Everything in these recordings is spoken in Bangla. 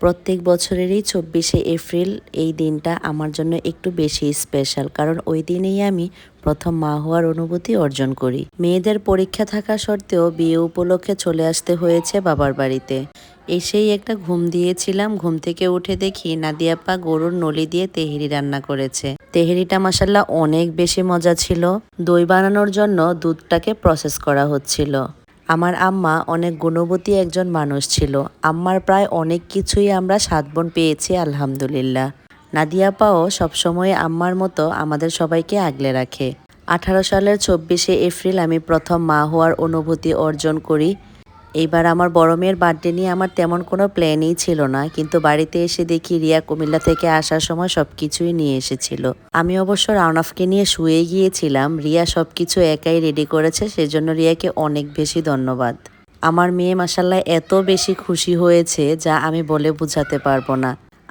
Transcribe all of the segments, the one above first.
প্রত্যেক বছরেরই ২৪শে এপ্রিল এই দিনটা আমার জন্য একটু বেশি স্পেশাল, কারণ ওই দিনেই আমি প্রথম মা হওয়ার অনুভূতি অর্জন করি। মেয়েদের পরীক্ষা থাকা সত্ত্বেও বিয়ে উপলক্ষে চলে আসতে হয়েছে বাবার বাড়িতে। এসেই একটা ঘুম দিয়েছিলাম, ঘুম থেকে উঠে দেখি নাদিয়া আপা গরুর নলি দিয়ে তেহেরি রান্না করেছে। তেহেরিটা মাসাল্লাহ অনেক বেশি মজা ছিল। দই বানানোর জন্য দুধটাকে প্রসেস করা হচ্ছিল। আমার আম্মা অনেক গুণবতী একজন মানুষ ছিল। আম্মার প্রায় অনেক কিছুই আমরা ৭ বোন পেয়েছি আলহামদুলিল্লাহ। নাদিয়া আপাও সবসময় আম্মার মতো আমাদের সবাইকে আগলে রাখে। ১৮ সালের ২৪শে এপ্রিল আমি প্রথম মা হওয়ার অনুভূতি অর্জন করি। এইবার আমার বড় মেয়ের বার্থডে নিয়ে আমার তেমন কোনো প্ল্যানই ছিল না, কিন্তু বাড়িতে এসে দেখি রিয়া কুমিল্লা থেকে আসার সময় সব কিছুই নিয়ে এসেছিল। আমি অবশ্য রাউনাফকে নিয়ে শুয়ে গিয়েছিলাম। রিয়া সব কিছু একাই রেডি করেছে, সেজন্য রিয়াকে অনেক বেশি ধন্যবাদ। আমার মেয়ে মাসাল্লাহ এত বেশি খুশি হয়েছে যা আমি বলে বোঝাতে পারবো না।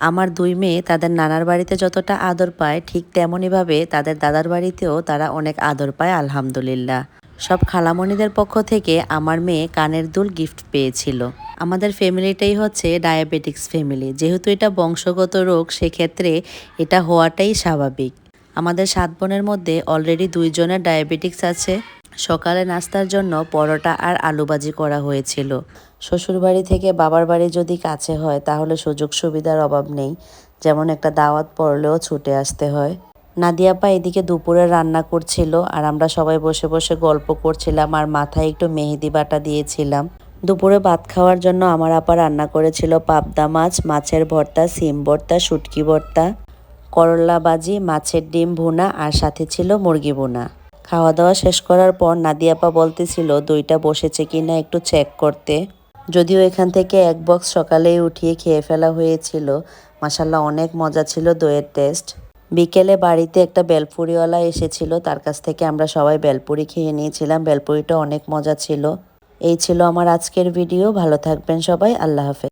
আমার ২ মেয়ে তাদের নানার বাড়িতে যতটা আদর পায়, ঠিক তেমনইভাবে তাদের দাদার বাড়িতেও তারা অনেক আদর পায় আলহামদুলিল্লাহ। সব খালামণিদের পক্ষ থেকে আমার মেয়ে কানের দুল গিফট পেয়েছিল। আমাদের ফ্যামিলিটাই হচ্ছে ডায়াবেটিক্স ফ্যামিলি, যেহেতু এটা বংশগত রোগ, সেক্ষেত্রে এটা হওয়াটাই স্বাভাবিক। আমাদের ৭ বোনের মধ্যে অলরেডি ২ জনের ডায়াবেটিক্স আছে। সকালে নাস্তার জন্য পরোটা আর আলুভাজি করা হয়েছিল। শ্বশুরবাড়ি থেকে বাবার বাড়ি যদি কাছে হয় তাহলে সুযোগ সুবিধার অভাব নেই, যেমন একটা দাওয়াত পড়লেও ছুটে আসতে হয়। নাদিয়া আপা এদিকে দুপুরে রান্না করছিল আর আমরা সবাই বসে বসে গল্প করছিলাম আর মাথায় একটু মেহেদি বাটা দিয়েছিলাম। দুপুরে ভাত খাওয়ার জন্য আমার আপা রান্না করেছিল পাবদা মাছ, মাছের ভর্তা, সিম ভর্তা, শুটকি ভর্তা, করলা ভাজি, মাছের ডিম ভুনা আর সাথে ছিল মুরগি ভুনা। খাওয়া দাওয়া শেষ করার পর নাদিয়া আপা বলতেছিল দইটা বসেছে কিনা একটু চেক করতে। যদিও এখান থেকে এক বক্স সকালেই উঠিয়ে খেয়ে ফেলা হয়েছিল। মাসাল্লাহ অনেক মজা ছিল দইয়ের টেস্ট। বিকেলে বাড়িতে একটা বেলপুরিওয়ালা এসেছিল, তার কাছ থেকে আমরা সবাই বেলপুরি খেয়ে নিয়েছিলাম। বেলপুরিটা অনেক মজা ছিল। এই ছিল আমার আজকের ভিডিও। ভালো থাকবেন সবাই। আল্লাহ হাফেজ।